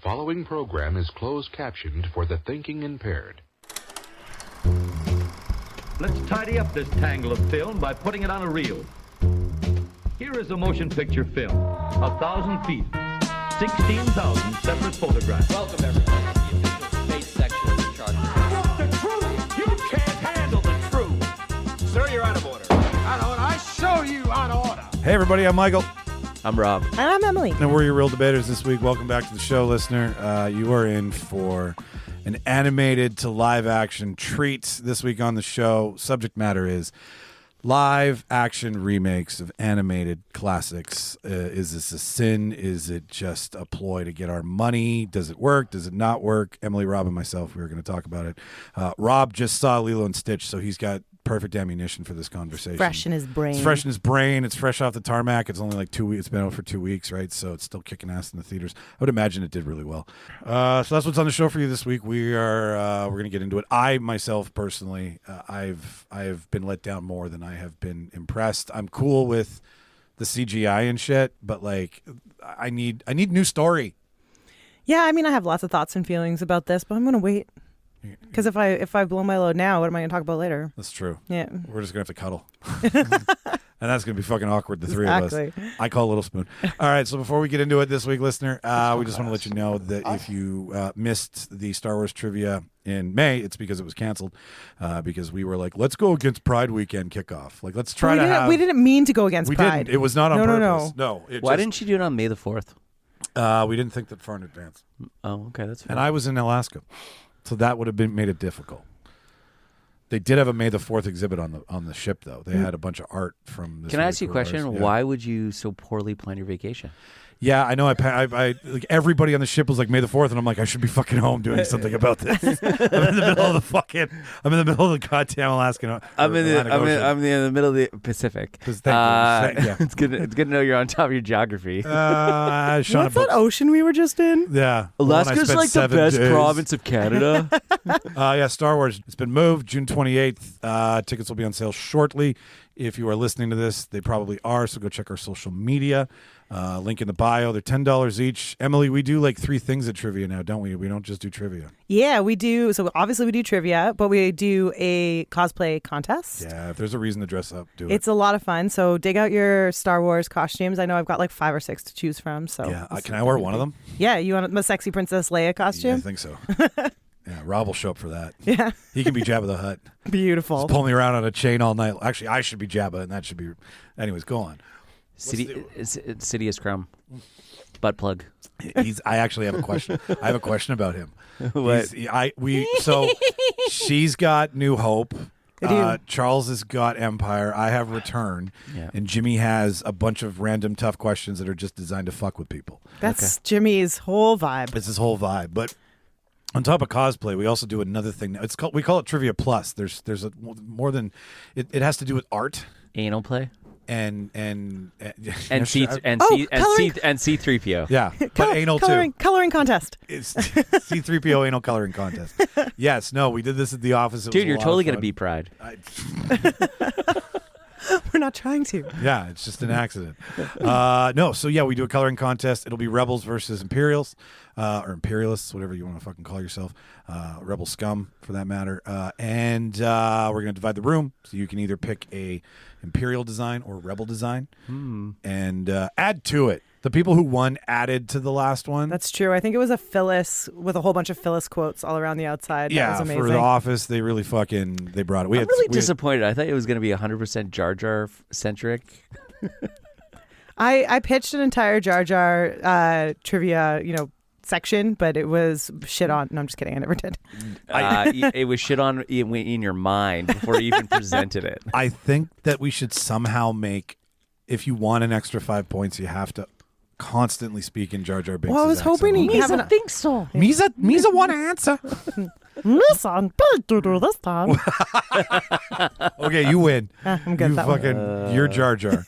following program is closed captioned for the thinking impaired. Let's tidy up this tangle of film by putting it on a reel. Here is a motion picture film, 1,000 feet, 16,000 separate photographs. Welcome, everybody, to the official space section of the chart. The truth! You can't handle the truth! Sir, you're out of order. Out of order. I show you out of order. Hey, everybody, I'm Michael. I'm Rob. And I'm Emily. And we're your real debaters this week. Welcome back to the show, listener. You are in for an animated to live action treat this week on the show. Subject matter is live action remakes of animated classics. Is this a sin? Is it just a ploy to get our money? Does it work? Does it not work? Emily, Rob, and myself, we were going to talk about it. Rob just saw Lilo and Stitch, so he's got perfect ammunition for this conversation. Fresh in his brain. It's fresh in his brain. It's fresh off the tarmac. It's only like 2 weeks. It's been out for 2 weeks, right? So it's still kicking ass in the theaters. I would imagine it did really well. So that's what's on the show for you this week. We're going to get into it. I myself personally, I've been let down more than I have been impressed. I'm cool with the CGI and shit, but like I need new story. Yeah, I mean, I have lots of thoughts and feelings about this, but I'm going to wait. Because if I blow my load now, what am I going to talk about later? That's true. Yeah. We're just going to have to cuddle. And that's going to be fucking awkward, the three of us. I call Little Spoon. All right, so before we get into it this week, listener, we just want to let you know that if you missed the Star Wars trivia in May, it's because it was canceled. Because we were like, let's go against Pride Weekend kickoff. Like, let's try to have... We didn't mean to go against Pride. Didn't. It was not on purpose. No. Why didn't you do it on May the 4th? We didn't think that far in advance. Oh, okay, that's fine. And I was in Alaska. So that would have made it difficult. They did have a May the 4th exhibit on the ship, though. They had a bunch of art from this. Can I ask you a question? Yeah. Why would you so poorly plan your vacation? Yeah, I know. I like everybody on the ship was like May the 4th, and I'm like, I should be fucking home doing something about this. I'm in the middle of the goddamn Alaskan. I'm in the middle of the Pacific. It's good to know you're on top of your geography. What's that ocean we were just in? Yeah, Alaska's like the best province of Canada. Yeah, Star Wars. It's been moved June 28th. Tickets will be on sale shortly. If you are listening to this, they probably are. So go check our social media. Link in the bio. They're $10 each. Emily, we do like 3 things at trivia now, don't we? We don't just do trivia. Yeah, we do. So obviously we do trivia, but we do a cosplay contest. Yeah, if there's a reason to dress up, do it. It's a lot of fun. So dig out your Star Wars costumes. I know I've got like 5 or 6 to choose from. So yeah, can I wear one of them? Yeah, you want a sexy Princess Leia costume? Yeah, I think so. Yeah, Rob will show up for that. Yeah. He can be Jabba the Hutt. Beautiful. Just pull me around on a chain all night. Actually, I should be Jabba, and that should be... Anyways, go on. Sidious Crumb. Butt plug. I actually have a question. I have a question about him. What? So she's got New Hope. I do. Charles has got Empire. I have Return. Yeah. And Jimmy has a bunch of random tough questions that are just designed to fuck with people. That's Jimmy's whole vibe. It's his whole vibe. But on top of cosplay, we also do another thing. We call it Trivia Plus. There's more than it has to do with art. Anal play. And C3PO. Yeah, but anal too. Coloring contest. It's C3PO anal coloring contest. Yes, no, we did this at the office. Dude, you're totally gonna be Pride. We're not trying to. Yeah, it's just an accident. No, so yeah, we do a coloring contest. It'll be Rebels versus Imperials, or Imperialists, whatever you want to fucking call yourself. Rebel scum, for that matter. And we're going to divide the room, so you can either pick a Imperial design or Rebel design, and add to it. The people who won added to the last one. That's true. I think it was a Phyllis with a whole bunch of Phyllis quotes all around the outside. Yeah, that was amazing. For the office, they really they brought it. I'm really disappointed. I thought it was going to be 100% Jar Jar centric. I pitched an entire Jar Jar trivia, section, but it was shit on. No, I'm just kidding. I never did. It was shit on in your mind before you even presented it. I think that we should somehow make, if you want an extra 5 points, you have to constantly speak in Jar Jar Binks'. Well, I was hoping he Misa thinks so. Misa want to answer. Misa, don't do this time. Okay, you win. I'm good. You're Jar Jar.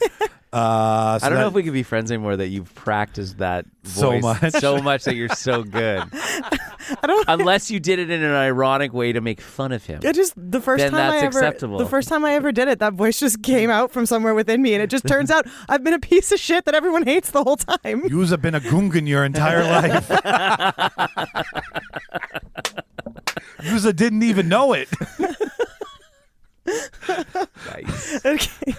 I don't know if we can be friends anymore that you've practiced that voice so much that you're so good. Unless you did it in an ironic way to make fun of him. It just the first time I ever did it, that voice just came out from somewhere within me, and it just turns out I've been a piece of shit that everyone hates the whole time. You've been a gungan your entire life. You didn't even know it. Nice. Okay.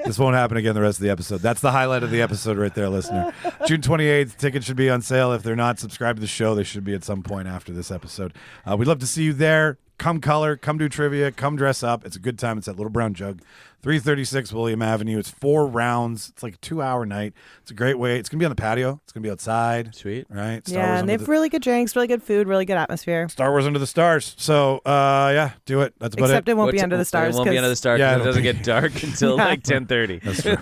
This won't happen again the rest of the episode. That's the highlight of the episode right there, listener. June 28th, tickets should be on sale. If they're not subscribed to the show, they should be at some point after this episode. We'd love to see you there. Come color, come do trivia, come dress up. It's a good time. It's at Little Brown Jug, 336 William Avenue. It's 4 rounds. It's like a 2-hour night. It's a great way. It's going to be on the patio. It's going to be outside. Sweet. Right? And they have really good drinks, really good food, really good atmosphere. Star Wars Under the Stars. So, yeah, do it. That's about Except it won't be under the stars. It won't be under the stars because it doesn't get dark until like 10:30. That's true.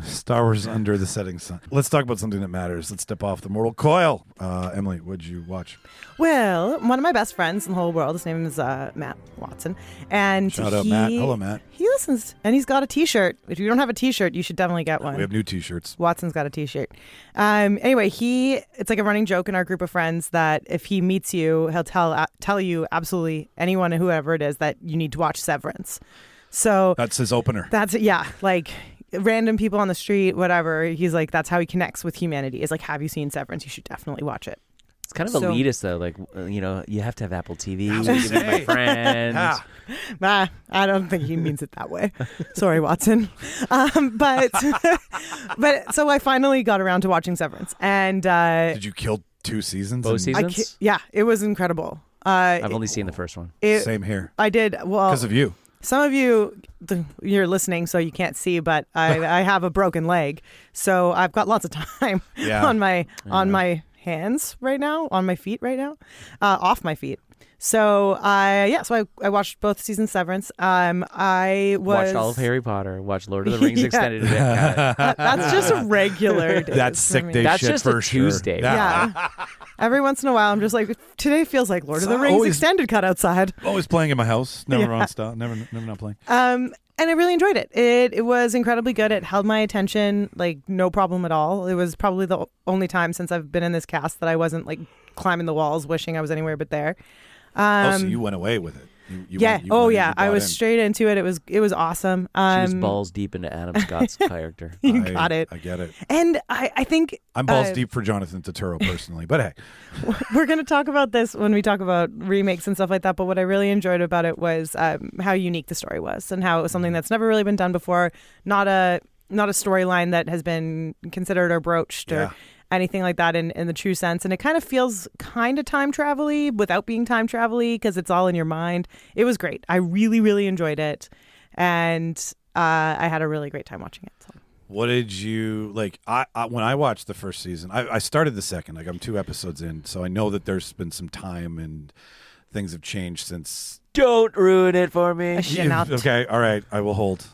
Star Wars Under the Setting Sun. Let's talk about something that matters. Let's step off the mortal coil. Emily, what'd you watch? Well, one of my best friends in the whole world, his name is Matt Watson. And shout out, Matt. Hello, Matt. He listens, and he's got a T-shirt. If you don't have a T-shirt, you should definitely get one. We have new T-shirts. Watson's got a T-shirt. Anyway, it's like a running joke in our group of friends that if he meets you, he'll tell you absolutely anyone, whoever it is, that you need to watch Severance. So that's his opener. Like random people on the street, whatever. He's like, that's how he connects with humanity. Is like, have you seen Severance? You should definitely watch it. It's kind of elitist, though. Like, you have to have Apple TV. You can be my friend. I don't think he means it that way. Sorry, Watson. But so I finally got around to watching Severance. And did you kill 2 seasons? Both seasons? Yeah, it was incredible. I've only seen the first one. Same here. I did. Well, because of you. Some of you, you're listening, so you can't see, but I have a broken leg, so I've got lots of time on my hands right now, on my feet right now, off my feet. So I watched both seasons Severance. I watched all of Harry Potter. Watched Lord of the Rings extended edition. That's just a regular day. That's sick day. That's shit just for a Tuesday. Sure. Yeah. Every once in a while, I'm just like, today feels like Lord of the Rings extended cut outside. Always playing in my house. Never on style. Never not playing. And I really enjoyed it. It was incredibly good. It held my attention, like no problem at all. It was probably the only time since I've been in this cast that I wasn't like climbing the walls, wishing I was anywhere but there. So you went away with it. You I was straight into it. It was awesome. She was balls deep into Adam Scott's character. You got it. I get it. And I think I'm balls deep for Jonathan Turturro personally, but hey, we're going to talk about this when we talk about remakes and stuff like that. But what I really enjoyed about it was how unique the story was, and how it was something that's never really been done before. Not a storyline that has been considered or broached or anything like that in the true sense. And it kind of feels kind of time travel-y without being time travel-y because it's all in your mind. It was great. I really, really enjoyed it. And I had a really great time watching it. So. What did you like? I when I watched the first season, I started the second. Like I'm 2 episodes in, so I know that there's been some time and things have changed since. Don't ruin it for me. Okay, all right. I will hold,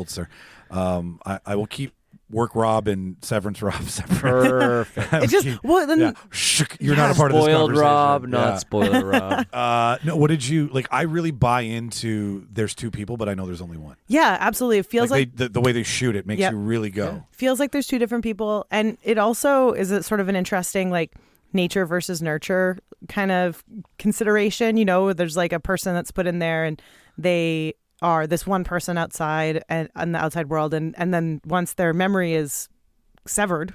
sir. I will keep Work Rob and Severance Rob separate. Perfect. You're not a part of this conversation. Spoiled Rob, not spoiled Rob. No, what did you like? I really buy into there's 2 people, but I know there's only one. Yeah, absolutely. It feels like the way they shoot it makes you really go. Yeah. Feels like there's 2 different people, and it also is a sort of an interesting like nature versus nurture kind of consideration. You know, there's like a person that's put in there, and they are this one person outside and in the outside world, and then once their memory is severed,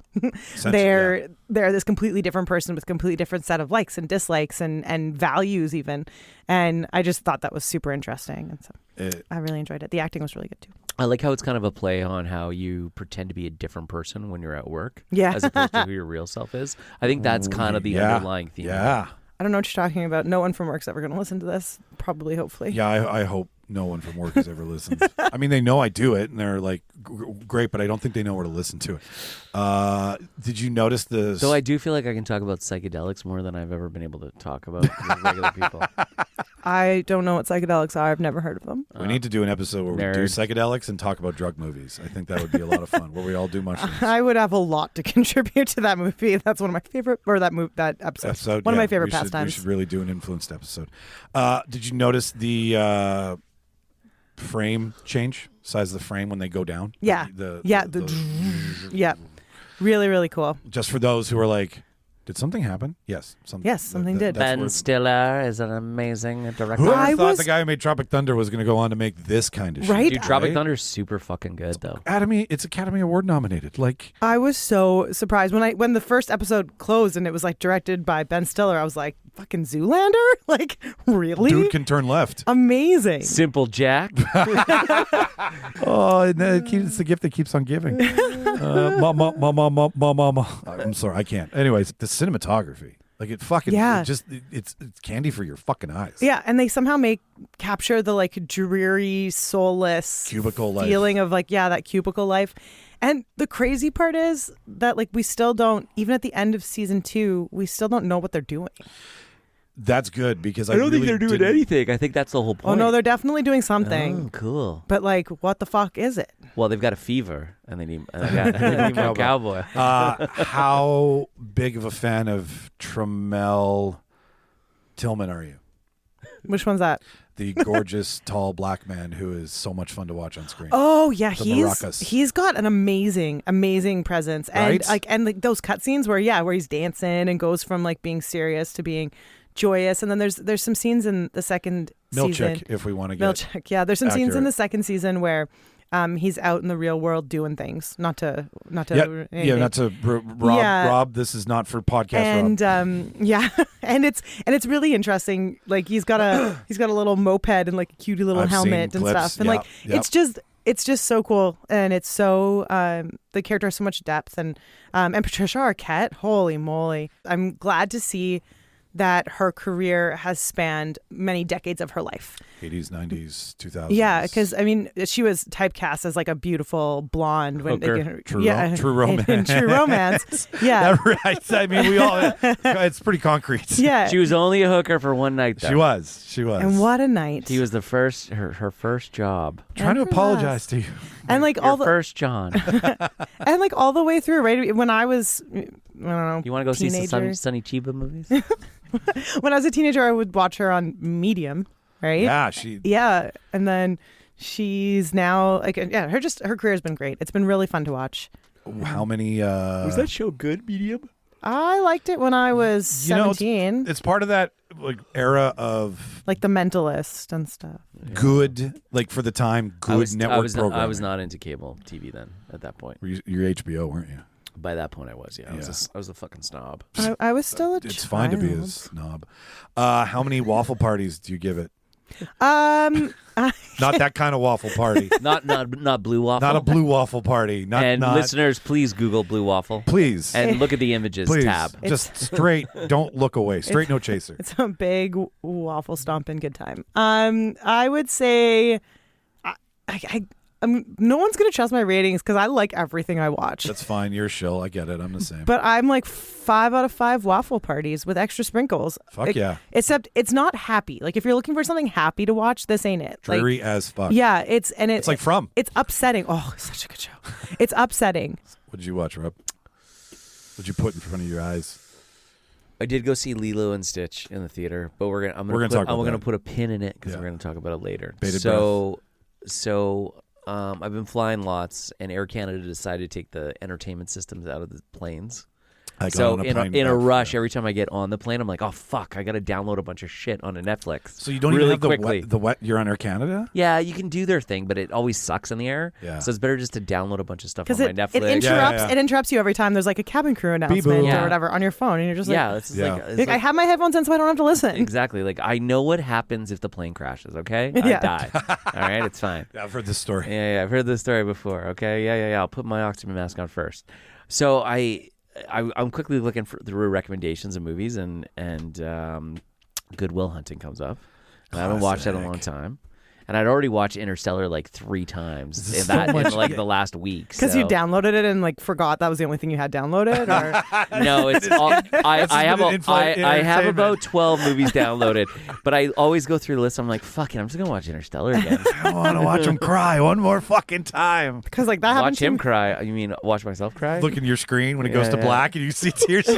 they're this completely different person with completely different set of likes and dislikes and values even. And I just thought that was super interesting, and so I really enjoyed it. The acting was really good too. I like how it's kind of a play on how you pretend to be a different person when you're at work, as opposed to who your real self is. I think that's kind of the underlying theme. Yeah. I don't know what you're talking about. No one from work's ever going to listen to this. Probably, hopefully. Yeah, I hope no one from work has ever listened. I mean, they know I do it, and they're like, great, but I don't think they know where to listen to it. Did you notice this? Though I do feel like I can talk about psychedelics more than I've ever been able to talk about with regular people. I don't know what psychedelics are. I've never heard of them. We need to do an episode where we do psychedelics and talk about drug movies. I think that would be a lot of fun, where we all do mushrooms. I would have a lot to contribute to that movie. That's one of my favorite, or that episode. One of my favorite pastimes. We should really do an influenced episode. Did you notice the frame change? Size of the frame when they go down? Yeah. Yeah. Really, really cool. Just for those who are like, Did something happen? Yes. Something did. Ben Stiller is an amazing director. Whoever thought the guy who made Tropic Thunder was going to go on to make this kind of shit? Right? Dude, Tropic Thunder is super fucking good, though. It's Academy Award nominated. Like, I was so surprised when the first episode closed and it was like directed by Ben Stiller. I was like, fucking Zoolander? Like, really? dude can turn left. Amazing. Simple Jack. Oh, it's the gift that keeps on giving. Mama. I'm sorry, I can't. Anyways, the cinematography, like it fucking, it's candy for your fucking eyes. Yeah, and they somehow capture the like dreary, soulless cubicle feeling life. of like, that cubicle life. And the crazy part is that like we still don't, even at the end of season 2, we still don't know what they're doing. That's good because I don't think they're doing anything. I think that's the whole point. Oh no, they're definitely doing something. Oh, cool. But like, what the fuck is it? Well, they've got a fever, and they need a cowboy. How big of a fan of Tramel Tillman are you? Which one's that? The gorgeous, tall black man who is so much fun to watch on screen. Oh yeah, Maracas. he's got an amazing presence, and Right? like those cutscenes where he's dancing and goes from like being serious to being joyous, and then there's some scenes in the second season. Milchick, if we want to get Milchick, yeah. There's some scenes in accurate. the second season where he's out in the real world doing things, not to not to Rob. This is not for podcast. And Rob. and it's really interesting. Like he's got a little moped and like a cutie little I've helmet seen and clips. stuff, and it's just so cool, and it's so the character has so much depth, and Patricia Arquette, holy moly, I'm glad to see that her career has spanned many decades of her life. 80s, 90s, 2000s. Yeah, because I mean, she was typecast as like a beautiful blonde True Romance. In True Romance. Yeah, right. I mean, we all. It's pretty concrete. Yeah, She was only a hooker for one night, though. She was. and what a night! He was the first, her first job. Trying to apologize to you. And like Your first John. and like all the way through, right? When I was, I don't know, You want to go see some teenager. Sonny Chiba movies? When I was a teenager, I would watch her on Medium, right? Yeah, and then she's now like, her career has been great. It's been really fun to watch. How many? Was that show good, Medium? I liked it when I was 17. It's part of that like era of like The Mentalist and stuff. good, like for the time, good network programming. I was not into cable TV then. At that point, You're HBO, weren't you? by that point, I was. Yeah, I was a fucking snob. I was still a child. It's fine to be a snob. How many waffle parties do you give it? Not that kind of waffle party. not blue waffle. Not a blue waffle party. Not listeners, please Google blue waffle. Please. And look at the images Please. tab. Just straight. Don't look away. Straight, no chaser. It's a big waffle stomping good time. I would say, no one's gonna trust my ratings because I like everything I watch. That's fine. You're a shill. I get it. I'm the same. But I'm like 5 out of 5 waffle parties with extra sprinkles. Fuck yeah. Except it's not happy. Like if you're looking for something happy to watch, this ain't it. Dreary as fuck. Yeah, it's like From. It's upsetting. Oh, such a good show. It's upsetting. What did you watch, Rob? What'd you put in front of your eyes? I did go see Lilo and Stitch in the theater, but we're gonna put a pin in it because we're gonna talk about it later. I've been flying lots, and Air Canada decided to take the entertainment systems out of the planes. So in a rush, every time I get on the plane, I'm like, oh fuck, I got to download a bunch of shit onto Netflix. So you don't really even have quickly. the wet. You're on Air Canada. Yeah, you can do their thing, but it always sucks in the air. Yeah. So it's better just to download a bunch of stuff on Because my it Netflix. it interrupts you every time there's like a cabin crew announcement or whatever on your phone, and you're just like, I have my headphones in so I don't have to listen. Exactly. Like I know what happens if the plane crashes. Okay, I die. All right, it's fine. Yeah, I've heard this story. Yeah, I've heard this story before. Okay, yeah. I'll put my oxygen mask on first. So I'm quickly looking through recommendations of movies, and Good Will Hunting comes up. And I haven't watched that in a long time. And I'd already watched Interstellar like 3 times in the last week. Because you downloaded it and like forgot that was the only thing you had downloaded, or no, it's all. I have about 12 movies downloaded, but I always go through the list. I'm like, fuck it, I'm just gonna watch Interstellar again. I want to watch him cry one more fucking time. Because like that watch him cry. You mean watch myself cry? Look in your screen when it goes to black and you see tears.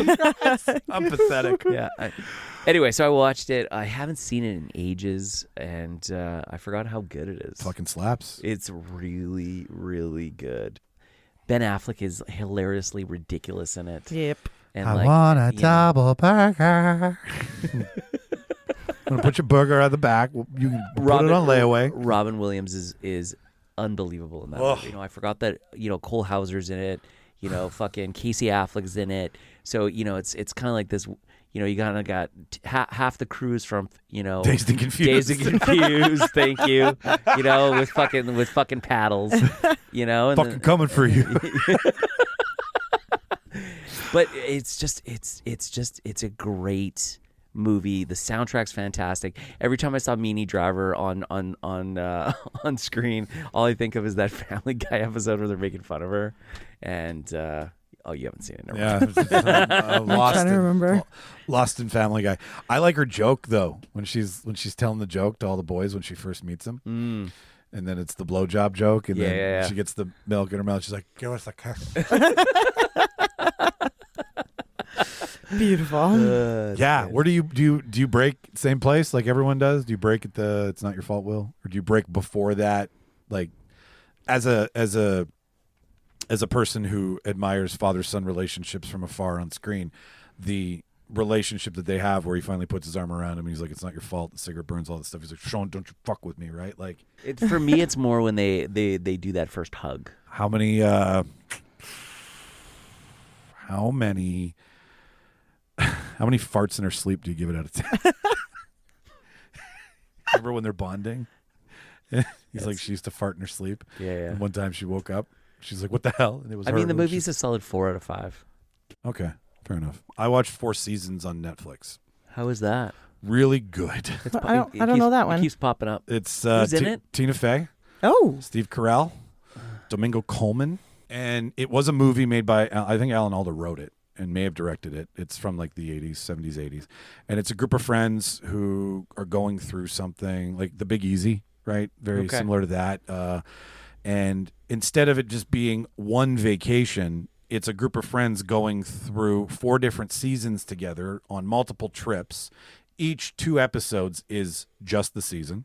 I'm pathetic. Yeah. Anyway, so I watched it. I haven't seen it in ages, and I forgot how good it is. Fucking slaps. It's really, really good. Ben Affleck is hilariously ridiculous in it. Yep. And I want a double burger. I'm gonna put your burger on the back. You can put it on layaway. Robin Williams is unbelievable in that movie. I forgot that Cole Hauser's in it. Fucking Casey Affleck's in it. So it's kind of like this. You kind of got half the crews from Dazed and Confused. Dazed and Confused. Thank you. With fucking paddles. And Fucking coming for you. But it's a great movie. The soundtrack's fantastic. Every time I saw Meanie Driver on screen, all I think of is that Family Guy episode where they're making fun of her. And you haven't seen it. Never mind. Remember. Lost in Family Guy. I like her joke though when she's telling the joke to all the boys when she first meets them. And then it's the blowjob joke, and then she gets the milk in her mouth. She's like, "Give us a kiss." Beautiful. Yeah. Where do you break same place like everyone does? Do you break at the It's Not Your Fault, Will, or do you break before that? Like, as a person who admires father-son relationships from afar on screen, the relationship that they have where he finally puts his arm around him and he's like, "It's not your fault, the cigarette burns, all that stuff." He's like, "Sean, don't you fuck with me," right? Like, for me, it's more when they do that first hug. How many farts in her sleep do you give it out of 10? Remember when they're bonding? He's like, she used to fart in her sleep. Yeah. And one time she woke up. She's like, "What the hell?" And it was. I mean, the movie's a solid 4 out of 5. Okay, fair enough. I watched 4 seasons on Netflix. How is that? Really good. I don't know that one. It keeps popping up. It's Who's in it? Tina Fey, Oh, Steve Carell, Domingo Coleman, and it was a movie made by I think Alan Alda wrote it and may have directed it. It's from like the 80s, 70s, 80s, and it's a group of friends who are going through something like The Big Easy, right? Very similar to that. And instead of it just being one vacation, it's a group of friends going through 4 different seasons together on multiple trips. Each 2 episodes is just the season.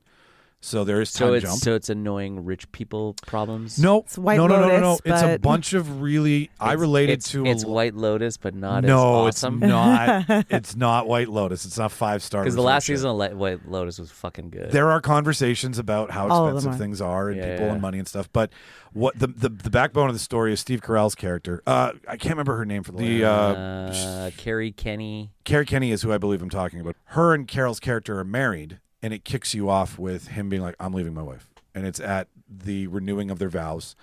So there is time jump. So it's annoying rich people problems? No. It's White no. Lotus, It's a but- bunch of really... I related to... It's White Lotus, but not no, as awesome. it's not. It's not White Lotus. It's not 5-star. Because the last season of White Lotus was fucking good. There are conversations about how All of expensive them are. things are and Yeah, people yeah. and money and stuff. But what the backbone of the story is Steve Carell's character. I can't remember her name for the Carrie Kenny. Carrie Kenny is who I believe I'm talking about. Her and Carol's character are married, and it kicks you off with him being like, "I'm leaving my wife," and it's at the renewing of their vows,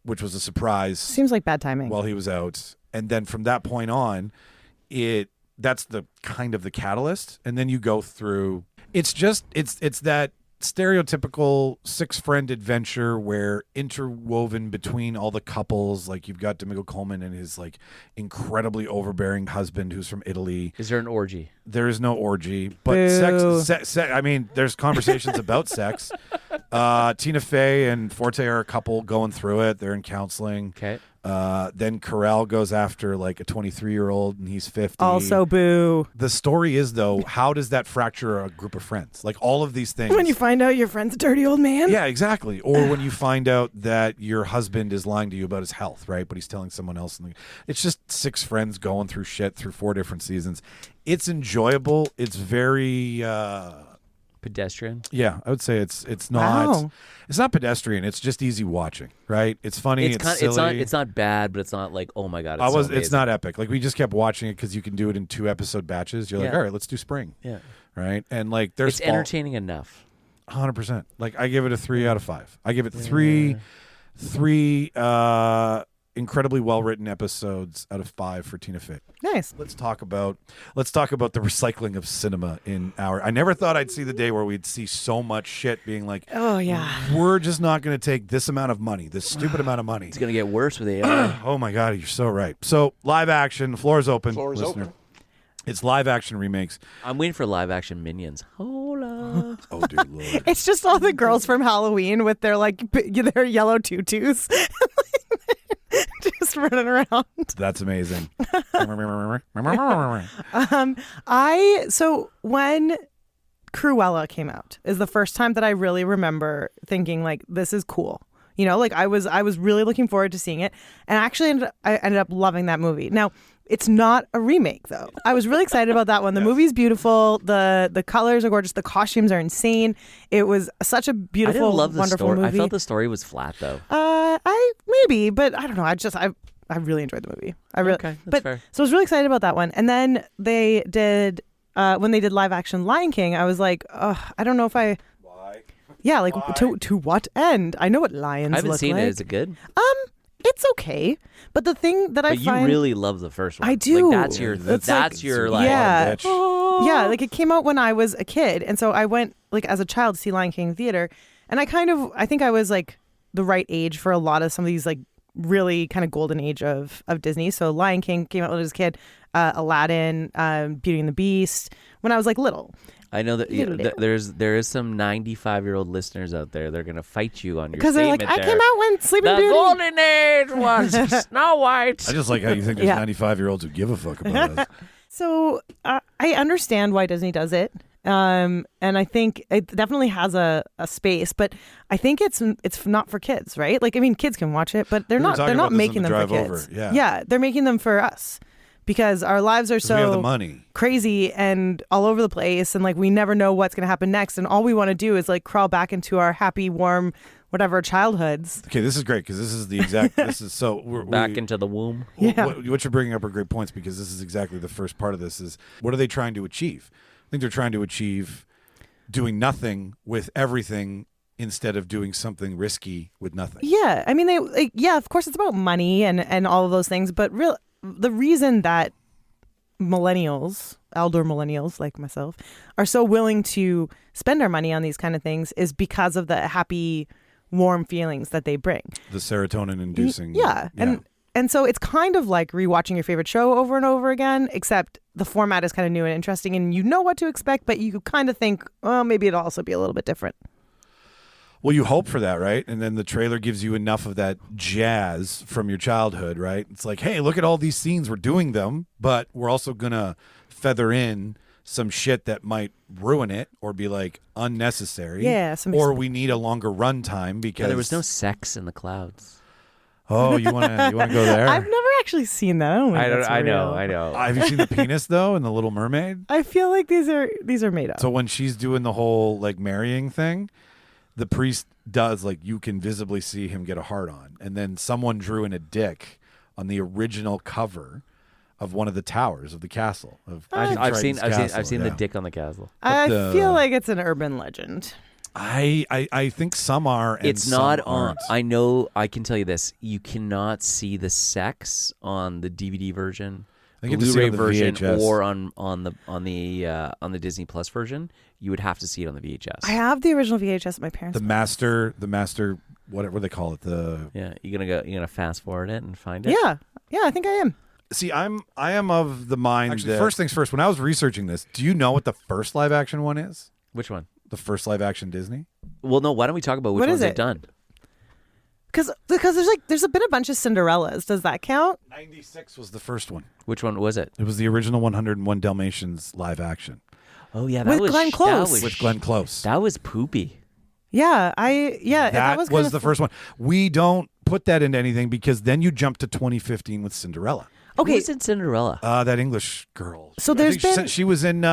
which was a surprise. Seems like bad timing. While he was out, and then from that point on, that's the kind of the catalyst, and then you go through. It's that stereotypical 6-friend adventure where interwoven between all the couples, like you've got Domingo Coleman and his like incredibly overbearing husband who's from Italy. Is there an orgy? There is no orgy, but Boo. sex. I mean, there's conversations about sex. Tina Fey and Forte are a couple going through it. They're in counseling. Okay. Then Carell goes after like a 23-year-old and he's 50. Also, boo. The story is, though, how does that fracture a group of friends? Like all of these things. When you find out your friend's a dirty old man. Yeah, exactly. Or when you find out that your husband is lying to you about his health, right? But he's telling someone else. It's just 6 friends going through shit through 4 different seasons. It's enjoyable. It's very... Pedestrian. Yeah, I would say it's not Wow. it's not pedestrian. It's just easy watching, right? It's funny. It's silly. It's not bad, but it's not like, oh my god. It's not epic. Like we just kept watching it because you can do it in 2 episode batches. You're like, Yeah. all right, let's do spring, Yeah. right? And like there's It's entertaining enough. 100%. Like I give it a 3 out of 5. I give it three incredibly well written episodes out of 5 for Tina Fey. Nice. Let's talk about the recycling of cinema in our. I never thought I'd see the day where we'd see so much shit being like, Oh, yeah. we're just not going to take this amount of money, this stupid amount of money. It's gonna get worse with AI. Oh my God, you're so right. So live action, floor is open. Listener. It's live action remakes. I'm waiting for live action Minions. Hola. Oh, dude, Lord. It's just all the girls from Halloween with their their yellow tutus. Just running around. That's amazing. So when Cruella came out is the first time that I really remember thinking like, this is cool. You know, like I was really looking forward to seeing it, and actually I ended up loving that movie. Now, It's not a remake, though. I was really excited about that one. The movie's beautiful. The colors are gorgeous. The costumes are insane. It was such a beautiful, I didn't love the wonderful story. movie. I felt the story was flat, though. Maybe, but I don't know. I really enjoyed the movie. Okay, that's fair. So I was really excited about that one. And then they did when they did live action Lion King. I was like, I don't know if I. Why? Yeah, like to what end? I know what lions. I haven't look seen like. it. Is it good? It's okay, but the thing that I But find you really love the first one. I do. Like, that's your. It's That's like- your like. yeah. Bitch. Yeah, like it came out when I was a kid, and so I went like as a child to see Lion King in theater, and I think I was like the right age for a lot of some of these like really kind of golden age of Disney. So Lion King came out when I was a kid, Aladdin, Beauty and the Beast when I was like little. I know that Little. there is some 95-year-old listeners out there. They're gonna fight you on your Because they're like, statement I there. came out when Sleeping The Beauty. golden age was Snow White. I just like how you think there's Yeah. 95-year-olds who give a fuck about us. So I understand why Disney does it, and I think it definitely has a space, but I think it's not for kids, right? Like I mean, kids can watch it, but they're We were not talking about this making on them the for drive kids. over, yeah. They're making them for us because our lives are 'Cause we have the so money. crazy and all over the place, and like we never know what's going to happen next, and all we want to do is like crawl back into our happy, warm, whatever childhoods. Okay, this is great because this is the exact. This is so Back into the womb. Yeah. What you're bringing up are great points because this is exactly the first part of this. Is what are they trying to achieve? I think they're trying to achieve doing nothing with everything instead of doing something risky with nothing. Yeah, I mean, of course, it's about money and all of those things, but the reason that millennials, elder millennials like myself, are so willing to spend our money on these kind of things is because of the happy, warm feelings that they bring. The serotonin inducing. Yeah. And so it's kind of like rewatching your favorite show over and over again, except the format is kind of new and interesting and you know what to expect, but you kind of think, oh, maybe it'll also be a little bit different. Well, you hope for that, right? And then the trailer gives you enough of that jazz from your childhood, right? It's like, hey, look at all these scenes. We're doing them, but we're also going to feather in some shit that might ruin it or be like unnecessary. Yeah. Or we need a longer run time because There was no sex in the clouds. Oh, you want to go there? I've never actually seen that. I don't think that's I real. know. Have you seen the penis though in The Little Mermaid? I feel like these are made up. So when she's doing the whole like marrying thing, the priest does like you can visibly see him get a hard on, and then someone drew in a dick on the original cover of one of the towers of the castle. I've seen Castle, the yeah. dick on the castle. I the- feel like it's an urban legend. I think some are. And It's some not on. aren't. I know. I can tell you this: you cannot see the sex on the DVD version, I get to see it Blu-ray on the version, VHS. or on the Disney Plus version. You would have to see it on the VHS. I have the original VHS at my parents' the master, whatever they call it. Yeah, you're gonna fast forward it and find it. Yeah, I think I am. See, I am of the mind. Actually, first things first. When I was researching this, do you know what the first live action one is? Which one? The first live action Disney? Well, no. Why don't we talk about which What is ones they've it? done? Because there's been a bunch of Cinderellas. Does that count? 96 was the first one. Which one was it? It was the original 101 Dalmatians live action Oh yeah, With Glenn Close. with Glenn Close. That was poopy. Yeah, that was was kind of the first one. We don't put that into anything because then you jump to 2015 with Cinderella. Okay, Who was in Cinderella? That English girl. So I there's think been- she was in.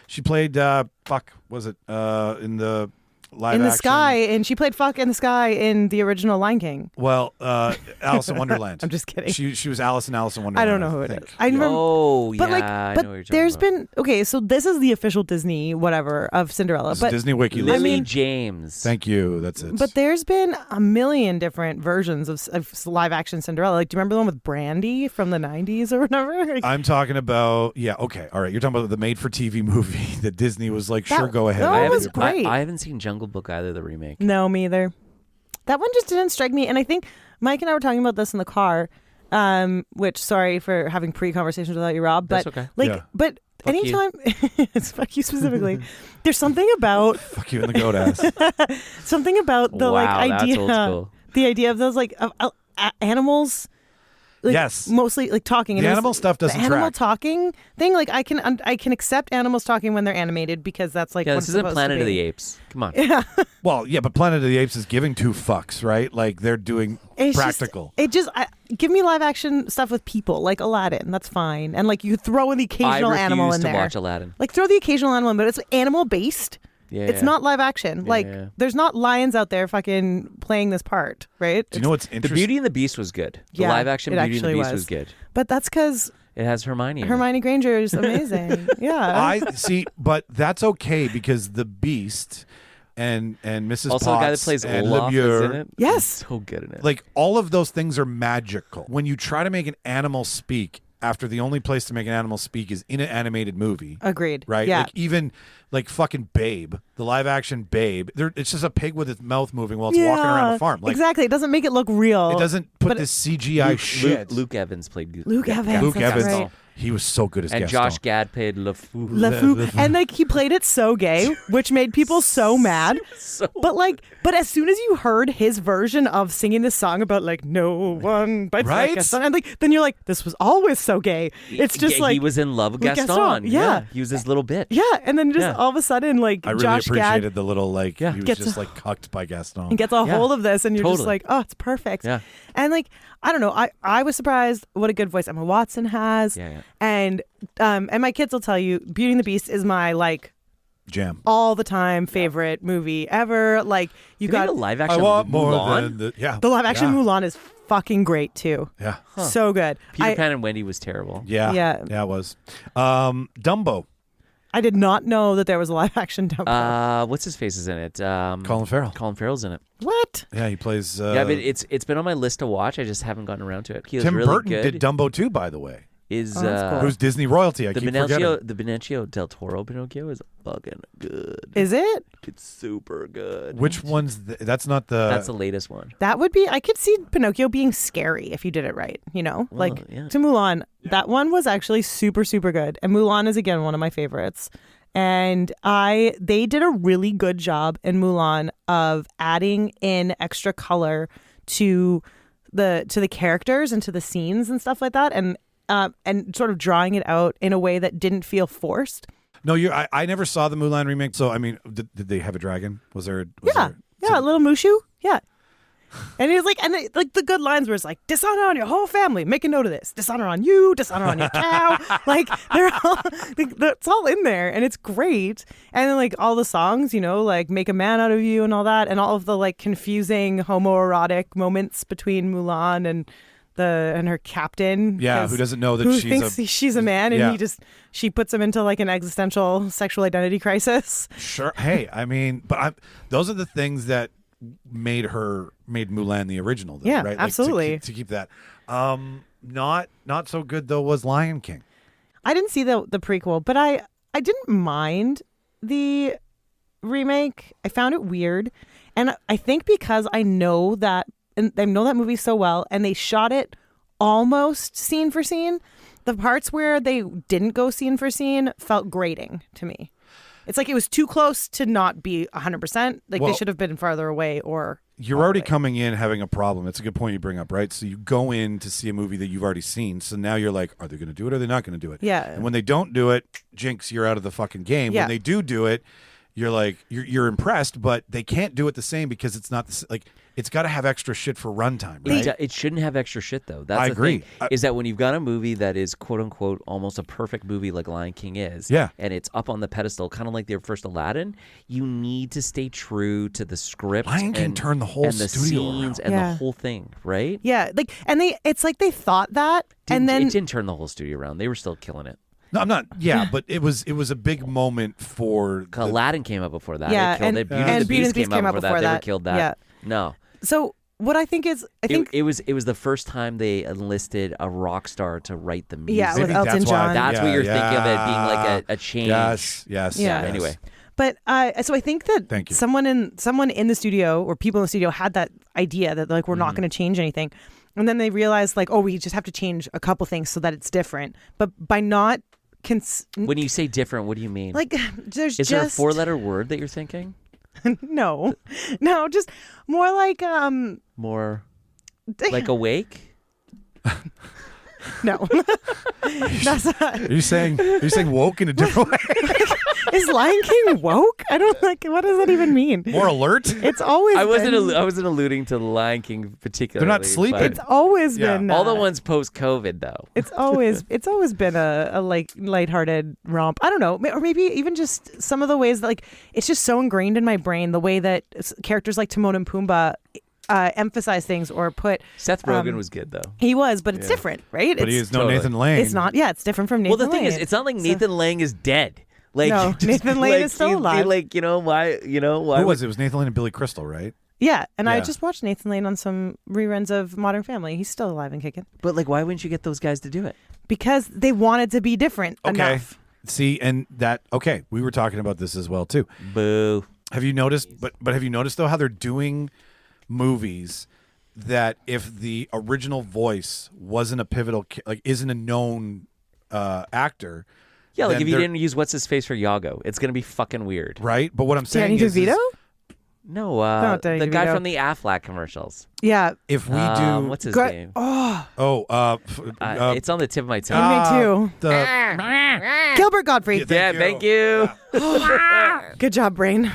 She played. Was it in the live in the action? sky, and she played Fuck in the Sky in the original Lion King. Well, Alice in Wonderland. I'm just kidding. She was Alice in Wonderland. I don't know who it think. is. I remember. Oh But yeah, like, I but know what you're talking there's about. been okay. So this is the official Disney whatever of Cinderella, This is but Disney Wiki. Lily mean- James. Thank you. That's it. but there's been a million different versions of live action Cinderella. Like, do you remember the one with Brandy from the '90s or whatever? Like, I'm talking about. Yeah. Okay. All right. You're talking about the made-for-TV movie that Disney was like, sure, go ahead. that I was haven't, great. I haven't seen Jungle Book either, the remake. No, me either. That one just didn't strike me. And I think Mike and I were talking about this in the car, which, sorry for having pre-conversations without you, Rob. But That's okay. like, Yeah. but Fuck you. anytime, it's fuck you specifically. There's something about Fuck you in the goat ass. the Wow, like that's idea, old school. the idea of those like animals like, Yes. mostly like talking. The And it was- animal stuff doesn't the animal track. talking thing. Like I can accept animals talking when they're animated because that's like Yeah, what this it's isn't supposed Planet to of be. the Apes. Come on. Well, yeah, but Planet of the Apes is giving two fucks, right? Like they're doing It's practical. Give me live action stuff with people like Aladdin. That's fine. And like you throw in the I occasional animal refuse in to there. watch Aladdin. Like throw the occasional animal in, but it's animal based. Yeah, It's yeah. not live action. Like yeah. there's not lions out there fucking playing this part, right? Do you know what's The interesting? Beauty and the Beast was good. The Yeah, live action it Beauty and the actually Beast was. was good. But that's because It has Hermione. in it. Hermione Granger is amazing. Yeah. I see, but that's okay because the Beast and Mrs. Also, Potts the guy that plays and Olaf is in Lemure, it. Yes. He's so good in it. like all of those things are magical. When you try to make an animal speak after the only place to make an animal speak is in an animated movie, Agreed. right? Yeah. Like even like fucking Babe, the live action Babe, it's just a pig with its mouth moving while it's walking around a farm. Like exactly. It doesn't make it look real. it doesn't put but this CGI shit. Luke Evans played Luke Evans. Luke that's Evans, right. he was so good as and Gaston. Josh Gad played LeFou. LeFou. And like he played it so gay, which made people so mad. But as soon as you heard his version of singing this song about like no one bites Right? like Gaston, and like then you're like, this was always so gay. It's just Yeah, like he was in love with with Gaston. Gaston, yeah. He was his little bitch. yeah, and then just Yeah. all of a sudden like I really Josh appreciated Gad the little like he was Gets just a- like cucked by Gaston. and gets a Yeah. hold of this, and you're just Totally. like, oh, it's perfect. Yeah. And like I don't know, I was surprised what a good voice Emma Watson has. Yeah. And my kids will tell you, Beauty and the Beast is my like Jam. all the time favorite movie ever. Like you Did they got do a live I action want more Mulan? than the yeah. the live action yeah. Mulan is fucking great too. Yeah. So good. Peter Pan and Wendy was terrible. Yeah. Yeah. Yeah, it was. Dumbo. I did not know that there was a live action Dumbo. What's his face is in it? Colin Farrell. Colin Farrell's in it. What? Yeah, he plays Yeah, but it's been on my list to watch. I just haven't gotten around to it. He was Tim really Burton good. did Dumbo too, by the way. Is that's cool. Who's Disney royalty? I the keep Benicio forgetting. the Benicio del Toro Pinocchio is fucking good. Is it? It's super good. Which one's that's not the That's the latest one. That would be. I could see Pinocchio being scary if you did it right. You know, like yeah. to Mulan. That one was actually super, super good. And Mulan is again one of my favorites. And they did a really good job in Mulan of adding in extra color to the characters and to the scenes and stuff like that, and sort of drawing it out in a way that didn't feel forced. No, I never saw the Mulan remake. So I mean, did they have a dragon? Was there? Yeah, a little Mushu. Yeah. And he was like, like the good lines were it's like, dishonor on your whole family. Make a note of this. Dishonor on you. Dishonor on your cow. Like they're all, it's all in there, and it's great. And then like all the songs, you know, like "Make a Man Out of You" and all that, and all of the like confusing homoerotic moments between Mulan and her captain. Yeah, who doesn't know that who she's thinks she's a man, and Yeah. she puts him into like an existential sexual identity crisis. Sure. Hey, I mean, but those are the things that made Mulan the original, though, Yeah, right? absolutely. To keep that. Not so good though was Lion King. I didn't see the prequel, but I didn't mind the remake. I found it weird, and I think because I know that movie so well, and they shot it almost scene for scene. The parts where they didn't go scene for scene felt grating to me. It's like it was too close to not be 100%. Like Well, they should have been farther away or. You're far already away. coming in having a problem. It's a good point you bring up, right? So you go in to see a movie that you've already seen. So now you're like, are they going to do it or are they not going to do it? Yeah. And when they don't do it, jinx, you're out of the fucking game. Yeah. When they do it, you're like, you're impressed, but they can't do it the same because it's not like it's got to have extra shit for runtime, right? It shouldn't have extra shit though. That's I the agree. thing, is that when you've got a movie that is quote unquote almost a perfect movie like Lion King is, Yeah. and it's up on the pedestal, kind of like their first Aladdin, you need to stay true to the script. Lion King turned the whole and the studio scenes around. and Yeah. the whole thing, right? Yeah, like and it's like they thought that, and then it didn't turn the whole studio around. They were still killing it. No, I'm not. Yeah, but it was a big moment for Aladdin came out before that. Yeah, It killed and- it. Beauty and and the Beauty and Beast the Beast came out before that. They that. were killed that. Yeah. No. So what I think is, I think It was the first time they enlisted a rock star to write the music. Yeah, with Maybe Elton that's why- John. That's what you're yeah, thinking of it being like a change. Yes. Yeah. yes. Anyway. But so I think that Thank you. someone in the studio or people in the studio had that idea that like we're not going to change anything, and then they realized like, oh, we just have to change a couple things so that it's different. But by not When you say different, what do you mean? like there's Is just there a four-letter word that you're thinking? no, just more like More like awake? No. That's not. Are you saying woke in a different way? Is Lion King woke? I don't like. What does that even mean? More alert? It's always. I wasn't been, alluding to the Lion King particularly. They're not sleeping. but It's always Yeah. been. all the ones post-COVID though. It's always been a like lighthearted romp. I don't know, or maybe even just some of the ways that, like, it's just so ingrained in my brain the way that characters like Timon and Pumbaa emphasize things or put. Seth Rogen was good though. He was, but it's different, right? But he is no Totally. Nathan Lane. It's not. Yeah, it's different from Nathan. Well, the thing Lane. is, it's not like Nathan Lang is dead. Like No, just, Nathan Lane like, is still he- alive. Like why? Why Who was it? It was Nathan Lane and Billy Crystal, right? Yeah, and I Yeah. just watched Nathan Lane on some reruns of Modern Family. He's still alive and kicking But like, why wouldn't you get those guys to do it? because they wanted to be different Okay. enough. See, and that we were talking about this as well too. Boo. Have you noticed? But have you noticed though how they're doing movies that if the original voice wasn't a pivotal, isn't a known actor, Yeah, like then if you they're- didn't use what's his face for Yago, it's gonna be fucking weird. right? But what I'm saying Danny is, DeVito? No, Not Danny the guy DeVito. from the Aflac commercials. Yeah. if we do, What's his Gra- name? it's It's on the tip of my tongue. Anime too. the Gilbert Godfrey. Yeah, Thank you. Good job, brain.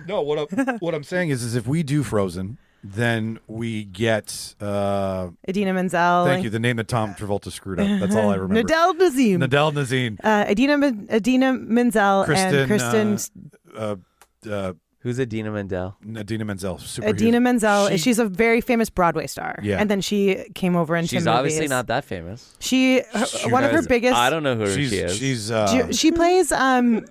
no. What I'm saying is if we do Frozen, then we get. Idina Menzel. Thank you. The name that Tom Travolta screwed up. That's all I remember. Nadal Nazim. Nadal Nazim. Idina Menzel and Kristen. Who's Idina Menzel? Idina Menzel. Idina Menzel. She- She's a very famous Broadway star. Yeah. And then she came over into She's movies. obviously not that famous. One of her Guys, biggest. I don't know who She's she is.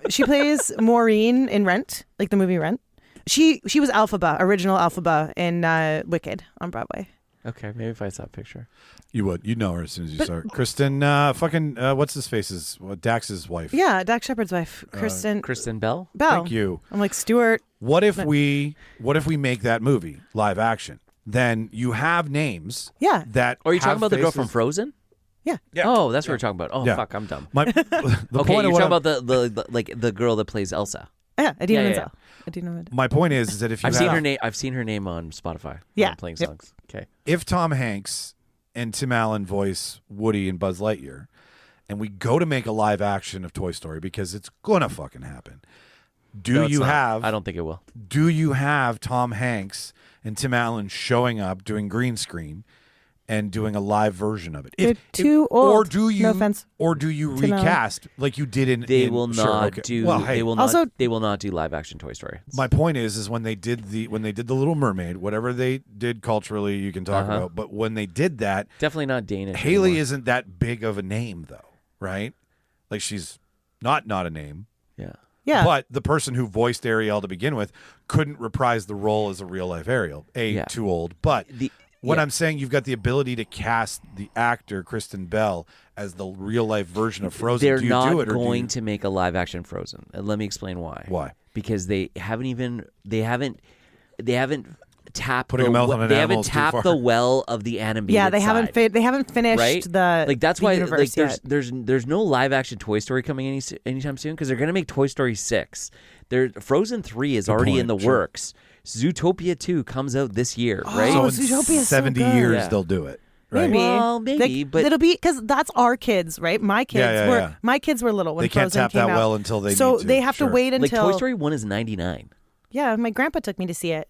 She plays Maureen in Rent, like the movie Rent. She was Elphaba, original Elphaba in Wicked on Broadway. Okay, maybe if I saw a picture. you'd know her as soon as you saw her. Kristen, what's his face's Dax's wife. Yeah, Dax Shepard's wife, Kristen Kristen Bell? Bell. Thank you. I'm like Stuart. What if we make that movie live action? Then you have names. Yeah. That Or are you talking have about the girl faces- from Frozen? Yeah. Yeah. Oh, that's what we're talking about. Oh, Yeah. fuck, I'm dumb. My, the Okay, point you're of what talking I'm- about the like the girl that plays Elsa. Yeah, Idina Yeah, yeah, Menzel. Idina Menzel. My point is that if you I've have, seen her name. I've seen her name on Spotify. Yeah. when playing Yep. songs. Okay. if Tom Hanks and Tim Allen voice Woody and Buzz Lightyear, and we go to make a live action of Toy Story because it's gonna fucking happen. No, it's not. I don't think it will. Do you have Tom Hanks and Tim Allen showing up doing green screen and doing a live version of it? They're too old. Or do you? No offense. Or do you Tim Allen. recast like you did in? They in- will sure, not okay. do. Well, hey, they will Also- not. They will not do live action Toy Story. my point is when they did the Little Mermaid, whatever they did culturally, you can talk Uh-huh. about. But when they did that, Definitely not Danish. Haley anymore. isn't that big of a name, though, right? Like she's not a name. Yeah. Yeah. But the person who voiced Ariel to begin with couldn't reprise the role as a real life Ariel. Yeah. Too old. But when yeah. I'm saying you've got the ability to cast the actor Kristen Bell as the real life version of Frozen, They're do you not do it or going do to make a live action Frozen. And let me explain why. Why? Because they haven't tapped Putting a mouth on an they animal haven't is too tapped far. the well of the animated Yeah, they side, haven't finished right? the like that's the why universe like yet. there's no live action Toy Story coming anytime soon because they're gonna make Toy Story 6. Frozen 3 is already in the point, sure. works. Zootopia 2 comes out this year, right? So Oh, in Zootopia is so 70 good. years Yeah. they'll do it. Right? Maybe. Well, maybe, Like, but it'll be because that's our kids, right? My kids yeah. my kids were little when They can't Frozen tap came that out. well until they so need to, they have sure. to wait like until Toy Story 1 is 99. Yeah, my grandpa took me to see it.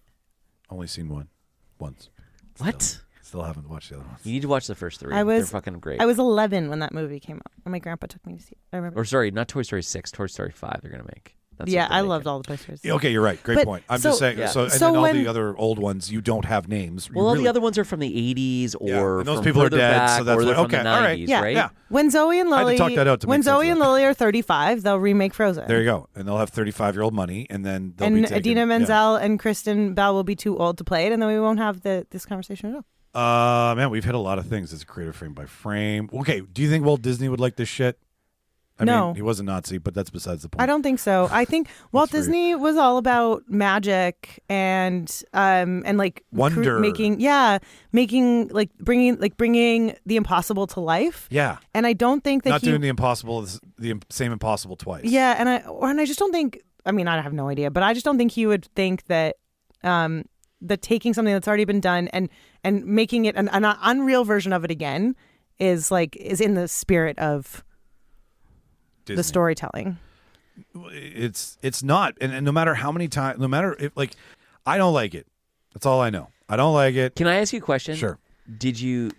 Only seen one once. What? Still haven't watched the other ones. You need to watch the first 3. I was- They're fucking great. I was 11 when that movie came out, and my grandpa took me to see it. I remember. Or sorry, not Toy Story 6, Toy Story 5 they're going to make. That's Yeah, what they're I making. loved all the Toy Stories. Okay, you're right. Great But- point. I'm so- just saying. Yeah. So, and So then all when- the other old ones, you don't have names. You Well, all really- the other ones are from the 80s or Yeah, and those from people are further dead, back, so that's or they're why- from the okay, all right. 90s, Yeah, right? yeah. When Zoe and I had to Lily, talk that out to when make sense Zoe of and that. Lily are 35, they'll remake Frozen. There you go, and they'll have 35-year-old money, and then they'll be and taken. Idina yeah. Menzel and Kristen Bell will be too old to play it, and then we won't have this conversation at all. Man, we've hit a lot of things as a creator frame by frame. Okay, do you think Walt Disney would like this shit? I No. mean, he was a Nazi, but that's besides the point. I don't think so. I think Walt That's Disney was all about magic and like Wonder. making bringing the impossible to life. Yeah, And I don't think that not he doing the impossible, the same impossible twice. Yeah, and I just don't think. I mean, I have no idea, but I just don't think he would think that the taking something that's already been done and making it an unreal version of it again is in the spirit of Disney. the storytelling. It's not, and no matter how many times, no matter if I don't like it. That's all I know. I don't like it. Can I ask you a question? Sure. Do you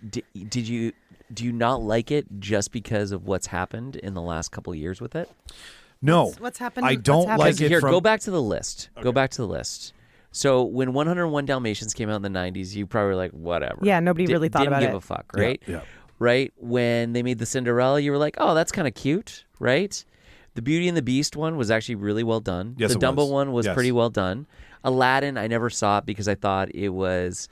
not like it just because of what's happened in the last couple of years with it? No. What's happened? I don't like it. Here, go back to the list. Okay. Go back to the list. So when 101 Dalmatians came out in the 90s, you probably were like, whatever. Yeah, nobody really thought about it. Didn't give a fuck, right? Yeah. Right? When they made the Cinderella, you were like, oh, that's kind of cute, right? The Beauty and the Beast one was actually really well done. Yes, the it Dumbo was. one was Yes. pretty well done. Aladdin, I never saw it because I thought it was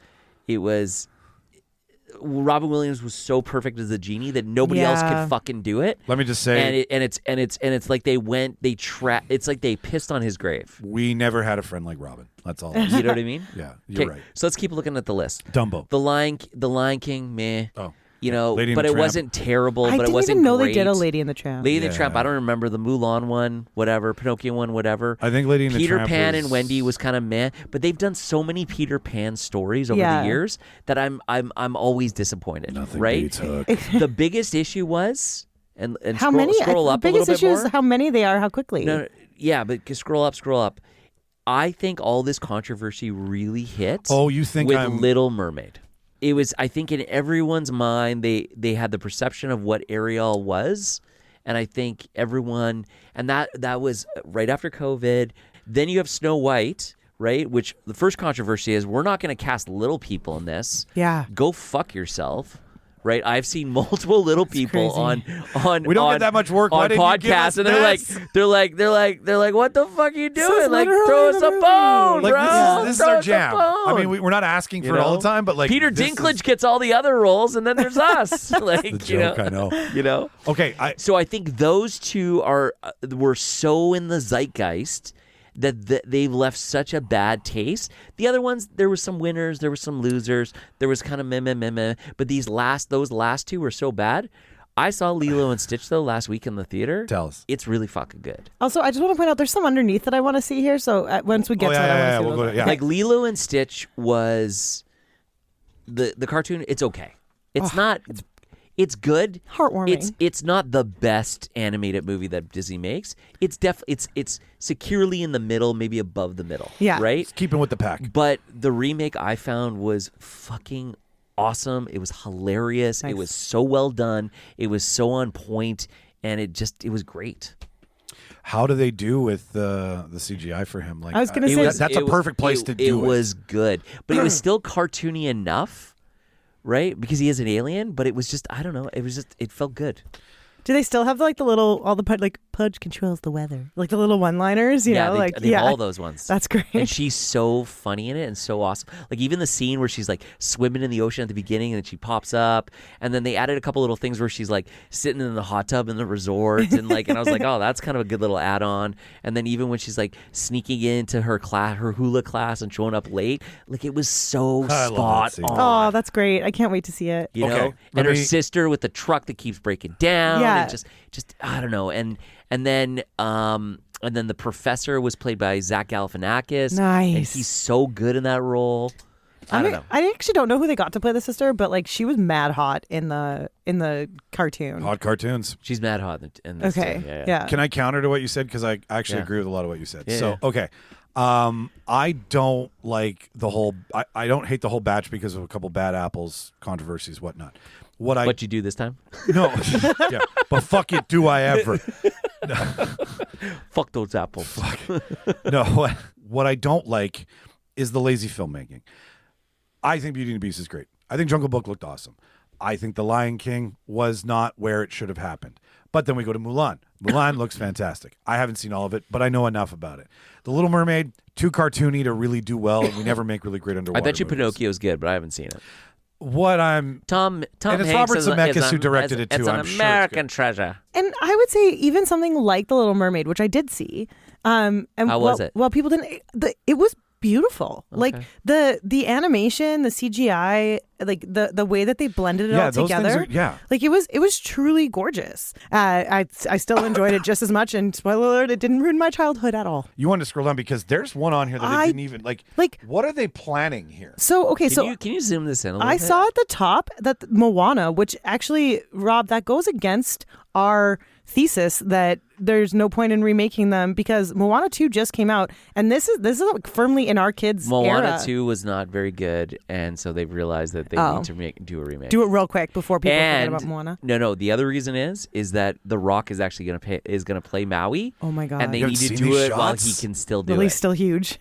Robin Williams was so perfect as a genie that nobody else could fucking do it. Let me just say, it's like it's like they pissed on his grave. we never had a friend like Robin. That's all. You know what I mean? Yeah, you're right. So let's keep looking at the list. Dumbo. The Lion King, meh. Oh. You know, Lady and but the it Tramp. wasn't terrible. I but it didn't wasn't even know great. they did a Lady and the Tramp. Lady and the Yeah. Tramp. I don't remember the Mulan one, whatever. Pinocchio one, whatever. I think Lady and the Peter Tramp Pan was- and Wendy was kind of meh, but they've done so many Peter Pan stories over Yeah. the years that I'm always disappointed. Nothing right? beats Hook. The biggest issue was and How scroll, many? scroll up the a little biggest bit issue more. is how many they are, how quickly. No, yeah, but scroll up. I think all this controversy really hit. Oh, you think with I'm Little Mermaid? It was, I think, in everyone's mind, they had the perception of what Ariel was, and I think everyone, and that was right after COVID. Then you have Snow White, right? Which the first controversy is we're not going to cast little people in this. Yeah. Go fuck yourself. Right, I've seen multiple little people crazy. on We don't get that much work. Why on didn't you give us podcasts, and they're like, what the fuck are you doing? Like, throw us a bone, like bro. this is Throw our us a jam. I bone. mean, we're not asking for You it all know? the time, but like Peter this Dinklage is gets all the other roles, and then there's us. Like, the joke. I know. You know. Okay, So I think those two were so in the zeitgeist that they've left such a bad taste. The other ones, there were some winners, there were some losers, there was kind of meh. But those last two were so bad. I saw Lilo and Stitch though last week in the theater. Tell us. It's really fucking good. Also, I just want to point out there's some underneath that I want to see here. So once we get to that, I want to see those. Yeah. Like Lilo and Stitch was the cartoon. It's okay. It's not. It's good. Heartwarming. It's not the best animated movie that Disney makes. It's it's securely in the middle, maybe above the middle. Yeah. Right. It's keeping with the pack. But the remake I found was fucking awesome. It was hilarious. Nice. It was so well done. It was so on point, and it was great. How do they do with the CGI for him? Like I was gonna say- that's a perfect place to do it. It was good, but it was still cartoony enough, right? Because he is an alien, but it was just, I don't know. It felt good. Do they still have like the little Pudge controls the weather, like the little one-liners? You know, they have all those ones. That's great. And she's so funny in it and so awesome. Like even the scene where she's like swimming in the ocean at the beginning and then she pops up, and then they added a couple little things where she's like sitting in the hot tub in the resort and I was like, oh, that's kind of a good little add-on. And then even when she's like sneaking into her hula class and showing up late, like it was so I love that spot scene. on. Oh, that's great. I can't wait to see it. You Okay, know, let and her me- sister with the truck that keeps breaking down. Yeah. And just I don't know. And then the professor was played by Zach Galifianakis. Nice. And he's so good in that role. I don't know. I actually don't know who they got to play the sister, but like she was mad hot in the cartoon. Hot cartoons. She's mad hot in this Okay. too. Yeah. Yeah. Can I counter to what you said? Because I actually Yeah. agree with a lot of what you said. Yeah, So, yeah. okay. I don't like the whole, I don't hate the whole batch because of a couple bad apples, controversies, whatnot. What'd you do this time? No. Yeah. But fuck it, do I ever. Fuck those apples. No. What I don't like is the lazy filmmaking. I think Beauty and the Beast is great. I think Jungle Book looked awesome. I think The Lion King was not where it should have happened. But then we go to Mulan. Mulan looks fantastic. I haven't seen all of it, but I know enough about it. The Little Mermaid, too cartoony to really do well, and we never make really great underwater I bet you movies. Pinocchio's good, but I haven't seen it. What I'm... Tom And it's Hanks Robert is Zemeckis who directed it, too. It's an I'm sure it's American good. treasure. And I would say even something like The Little Mermaid, which I did see. And How was it? Well, people didn't. It was beautiful. Like the animation, the CGI, like the way that they blended it all those together. things are, Like it was truly gorgeous. I still enjoyed it just as much. And spoiler alert, it didn't ruin my childhood at all. You wanted to scroll down because there's one on here that I didn't even like. What are they planning here? So okay, can you zoom this in a little I bit? saw at the top that Moana, which actually, Rob, that goes against our thesis that there's no point in remaking them because Moana 2 just came out, and this is like firmly in our kids' Moana era. 2 was not very good, and so they've realized that they need to do a remake. Do it real quick before people and, forget about Moana. No. The other reason is that The Rock is actually gonna play Maui. Oh my god! And they You need haven't to seen do these it while shots? he can still do Well, it. he's still huge.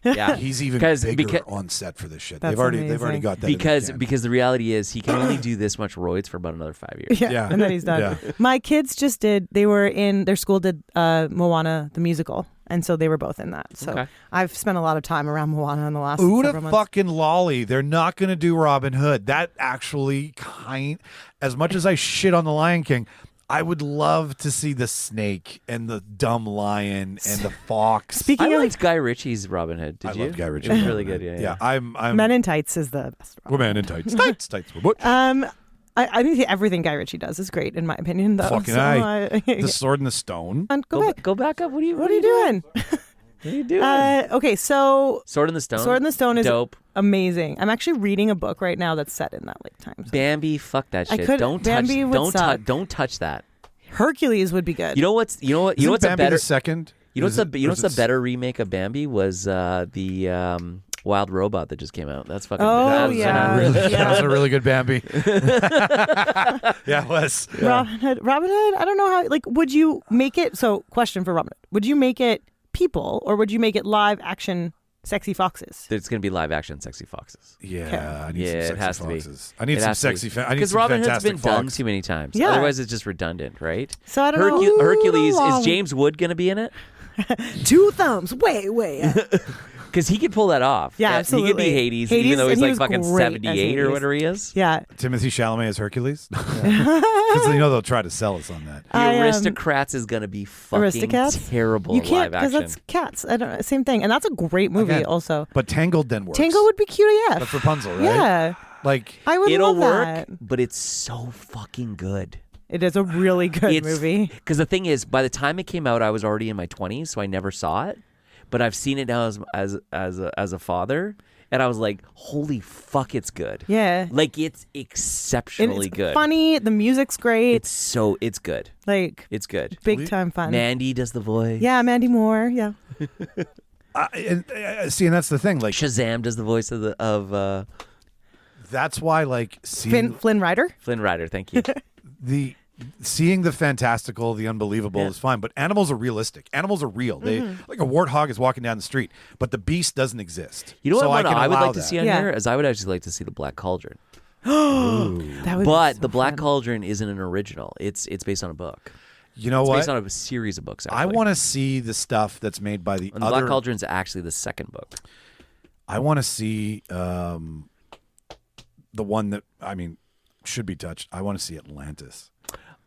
Yeah, He's even bigger because on set for this shit. That's They've already amazing. got that. in the can. because the reality is he can only do this much roids for about another 5 years. Yeah. And then he's done. Yeah. My kids just did. They were in their school did Moana the musical, and so they were both in that. So Okay. I've spent a lot of time around Moana in the last Ooh, the several months. fucking lolly. They're not going to do Robin Hood. That actually as much as I shit on the Lion King, I would love to see the snake and the dumb lion and the fox. Speaking I of liked Guy Ritchie's Robin Hood. Did I you? love Guy Ritchie. It was really good. Yeah. I'm Men in Tights is the best. we're man in tights. Tights. We're butch. I think everything Guy Ritchie does is great in my opinion, though. Fucking so aye. The Sword and the Stone. and go back. Go back up. What are you doing? What are you doing? Okay, so Sword in the Stone. Sword in the Stone is dope. amazing. I'm actually reading a book right now that's set in that like time. So. Bambi, fuck that I shit. could- Don't Bambi touch. would suck. Don't touch that. Hercules would be good. You know what's Isn't a Bambi better the second? you know what's a better better remake of Bambi was the Wild Robot that just came out. That's fucking. Oh, that was, yeah. That was a really good Bambi. Yeah, it was. Robin Hood. I don't know how. Like, would you make it? So, question for Robin Hood: would you make it people, or would you make it live action sexy foxes? It's gonna be live action sexy foxes. Yeah, I need Yeah, some it sexy has to be. foxes. I need It some has to be. sexy. I need Because some Robin Hood's fantastic been done fox. too many times. Yeah. Otherwise, it's just redundant, right? So I don't know. Hercules is James Wood gonna be in it? Two thumbs, way. Because he could pull that off. Yeah, He could absolutely. be Hades, Hades, even though he's and he like was fucking great as 78 or Hades. whatever he is. Yeah. Timothy Chalamet as Hercules. Because they'll try to sell us on that. The Aristocrats is gonna be fucking Aristocats? terrible You in can't live because action. that's cats. I don't. Same thing, and that's a great movie. Again, Also, But Tangled then works. Tango would be cute AF. That's Rapunzel, right? Yeah, Like, I would It'll love work, that. but it's so fucking good. It is a really good movie. Because the thing is, by the time it came out, I was already in my 20s, so I never saw it. But I've seen it now as a father, and I was like, "Holy fuck, it's good!" Yeah, Like it's and exceptionally it's good. funny. The music's great. It's good. Like It's good. big time fun. Mandy does the voice. Yeah, Mandy Moore. Yeah. see, and that's the thing. Like, Shazam does the voice of that's why, like, seeing Flynn Rider. Flynn Rider. Thank you. seeing the fantastical, the unbelievable is fine, but animals are realistic. Animals are real. They like a warthog is walking down the street, but the beast doesn't exist. You know so what I would allow like to that. see on Yeah. here is I would actually like to see the Black Cauldron. That would But be so the Black fun. Cauldron isn't an original. It's based on a book. You know It's what? based on a series of books. Actually. I want to see the stuff that's made by the And the other. Black Cauldron's actually the second book. I want to see the one that should be touched. I want to see Atlantis.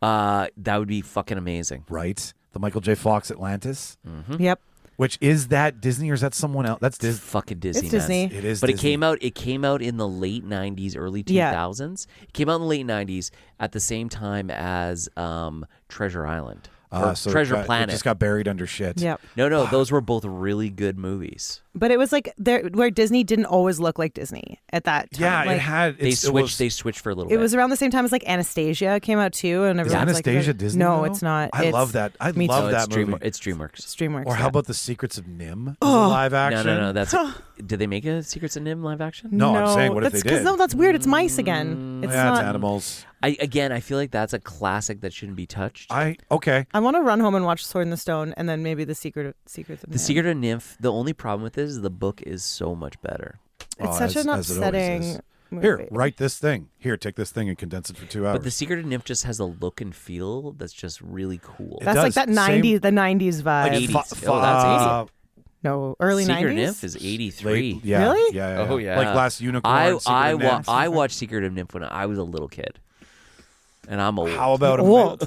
That would be fucking amazing. Right, the Michael J. Fox Atlantis, Yep. which is that Disney or is that someone else? That's It's Disney. fucking Disney. It's man. Disney. It is, But Disney. it came out in the late 90s, early Yeah. 2000s. It came out in the late 90s at the same time as Treasure Island. Or So Treasure it Planet. just got buried under shit. Yep. No, those were both really good movies. But it was like where Disney didn't always look like Disney at that time. Yeah, like, it had. They It was, switched for a little It bit. was around the same time as like Anastasia came out too, and Is everyone's Anastasia like, Disney? No, now? it's not. I It's love that. I me love too. that movie. It's DreamWorks. DreamWorks. Or how yeah. about The Secrets of Nim? As a live action? No. That's did they make a Secrets of Nim live action? No, I'm saying, what if that's they did? No, that's weird. It's mice again. It's Yeah, not. it's animals. I feel like that's a classic that shouldn't be touched. Okay. I want to run home and watch Sword in the Stone, and then maybe the Secrets of The Secret of Nymph. The only problem with this is the book is so much better. It's such an as it always upsetting. is. Movie. Here, write this thing. Here, take this thing and condense it for 2 hours. But The Secret of Nymph just has a look and feel that's just really cool. That's does. like that Same- 90s, the 90s vibe. 80s. Fa- Oh, that's fa- 80s. No, early Secret 90s. of Nymph is 83. late- yeah, Really? Yeah. Oh, yeah. Like Last Unicorn. I Secret of Nymph. watched Secret of Nymph when I was a little kid, and I'm old. How about Old.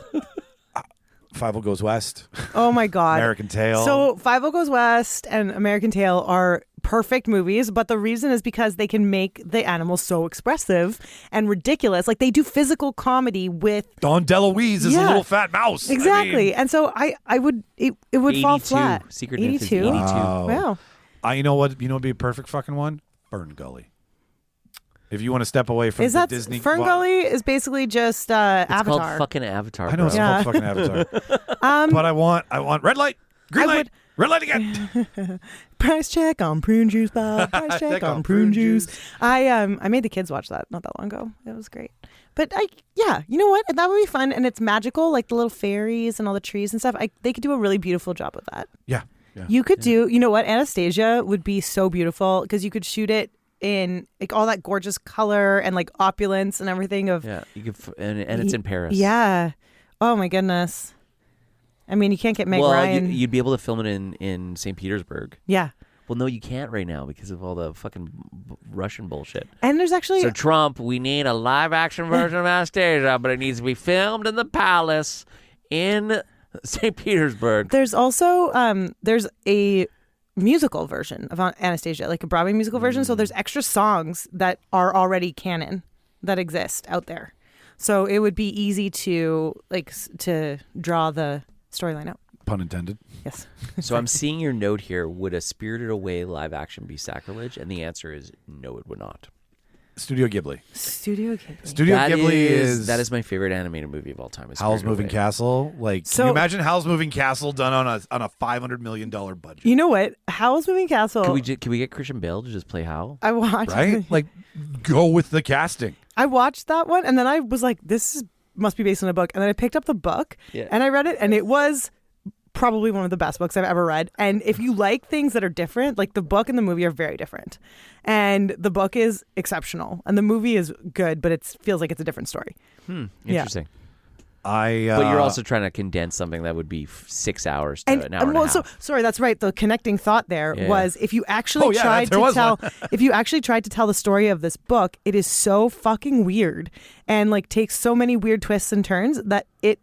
Five O Goes West? Oh my God. American Tail. So 5 Goes West and American Tail are perfect movies, but the reason is because they can make the animals so expressive and ridiculous. Like they do physical comedy with Don DeLuise is a little fat mouse. Exactly. And so I would it would fall flat. Secret Nymph is 82. 82. Wow. You know what? You know, would be a perfect fucking one. Fern Gully. If you want to step away from Is the that Disney, Fern Gully is basically just It's Avatar. called fucking Avatar. I know it's bro. called fucking Avatar. But I want red light, green I light, red light again. Price check on prune juice, Bob. Price check on prune juice. I made the kids watch that not that long ago. It was great. But you know what? That would be fun, and it's magical, like the little fairies and all the trees and stuff. They could do a really beautiful job with that. Yeah. You could do. You know what? Anastasia would be so beautiful because you could shoot it in like all that gorgeous color and like opulence and everything of. Yeah, you could, and it's in Paris. Yeah. Oh my goodness. I mean, you can't get Meg Ryan. You'd be able to film it in St. Petersburg. Yeah. Well, no, you can't right now because of all the fucking Russian bullshit. And there's actually So Trump, we need a live action version of Anastasia, but it needs to be filmed in the palace in St. Petersburg. There's also there's a musical version of Anastasia, like a Broadway musical version. So there's extra songs that are already canon that exist out there. So it would be easy to to draw the storyline out. Pun intended. Yes. So I'm seeing your note here. Would a Spirited Away live action be sacrilege? And the answer is no, it would not. Studio Ghibli. Studio Ghibli. Studio Ghibli that is my favorite animated movie of all time. Is Howl's Spirited Moving Away. Castle. Like, can you imagine Howl's Moving Castle done on a $500 million budget? You know what? Howl's Moving Castle. Can we get Christian Bale to just play Howl? I watched. Right? Like, go with the casting. I watched that one, and then I was like, must be based on a book. And then I picked up the book, and I read it, and it was probably one of the best books I've ever read. And if you like things that are different, like the book and the movie are very different. And the book is exceptional, and the movie is good, but it feels like it's a different story. Interesting. But But you're also trying to condense something that would be 6 hours to an hour and a half. So sorry, that's right. The connecting thought there was if you actually if you actually tried to tell the story of this book, it is so fucking weird and like takes so many weird twists and turns that it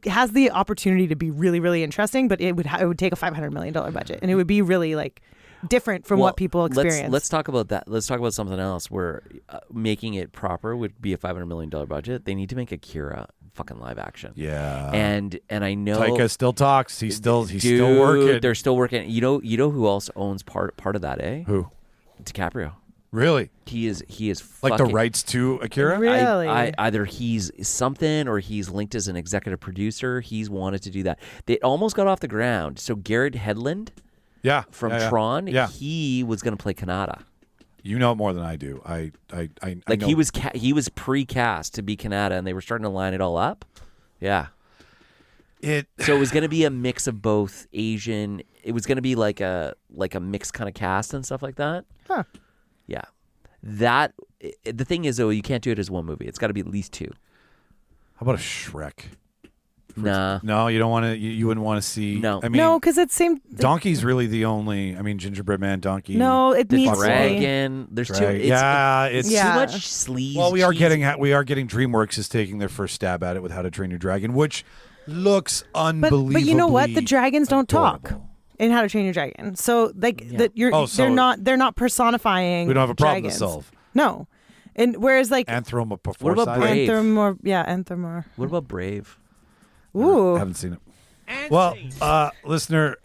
has the opportunity to be really, really interesting, but it would take a $500 million budget, and it would be really like different from what people experience. Let's talk about that. Let's talk about something else where making it proper would be a $500 million budget. They need to make Akira fucking live action. Yeah. And I know Taika still talks. He's still working. They're still working. You know who else owns part of that, eh? Who? DiCaprio. Really? He is like fucking, the rights to Akira? Really? Either he's something or he's linked as an executive producer. He's wanted to do that. They almost got off the ground. So Garrett Hedlund from Tron, he was going to play Kanata. You know more than I do. I know. He was pre-cast to be Kanata, and they were starting to line it all up. Yeah. So it was going to be a mix of both Asian. It was going to be like a mixed kind of cast and stuff like that. Huh. Yeah. The thing is, though, you can't do it as one movie. It's got to be at least two. How about a Shrek? Nah. No, you don't want to. You wouldn't want to see. No. I mean, no, because it seemed Donkey's really the only. I mean, Gingerbread Man, Donkey. No, it The needs to be. dragon. There's two. It's Yeah. too much sleaze. Well, we are cheese. getting DreamWorks is taking their first stab at it with How to Train Your Dragon, which looks unbelievable. But you know what? The dragons don't talk adorable. in How to Train Your Dragon. So that they're not personifying. We don't have a problem dragons. to solve. No, and whereas like Anthropomorphic. What about Brave? Anthromor. What about Brave? Ooh. Haven't seen it. Well, listener,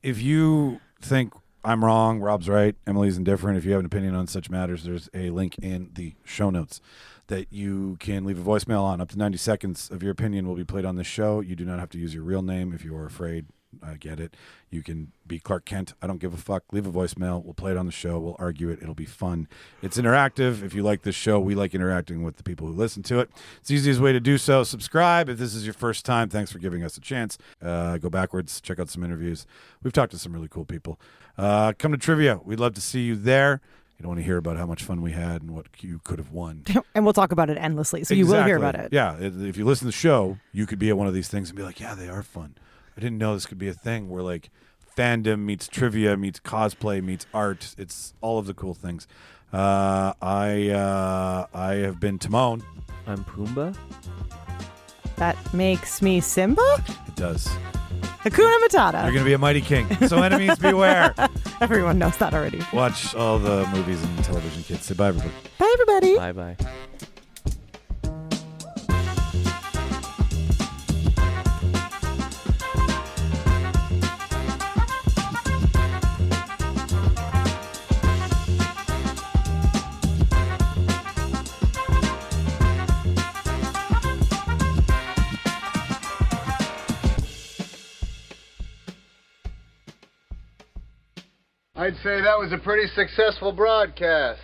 if you think I'm wrong, Rob's right, Emily's indifferent, if you have an opinion on such matters, there's a link in the show notes that you can leave a voicemail on. Up to 90 seconds of your opinion will be played on this show. You do not have to use your real name if you are afraid. I get it. You can be Clark Kent. I don't give a fuck. Leave a voicemail. We'll play it on the show. We'll argue it. It'll be fun. It's interactive. If you like this show, we like interacting with the people who listen to it. It's the easiest way to do so. Subscribe if this is your first time. Thanks for giving us a chance. Go backwards. Check out some interviews. We've talked to some really cool people. Come to trivia. We'd love to see you there. You don't want to hear about how much fun we had and what you could have won. And we'll talk about it endlessly, so you will hear about it. Yeah. If you listen to the show, you could be at one of these things and be like, yeah, they are fun. I didn't know this could be a thing where like fandom meets trivia meets cosplay meets art. It's all of the cool things. I have been Timon. I'm Pumbaa. That makes me Simba? It does. Hakuna Matata. You're going to be a mighty king. So enemies beware. Everyone knows that already. Watch all the movies and television, kids. Say bye, everybody. Bye, everybody. Bye-bye. I'd say that was a pretty successful broadcast.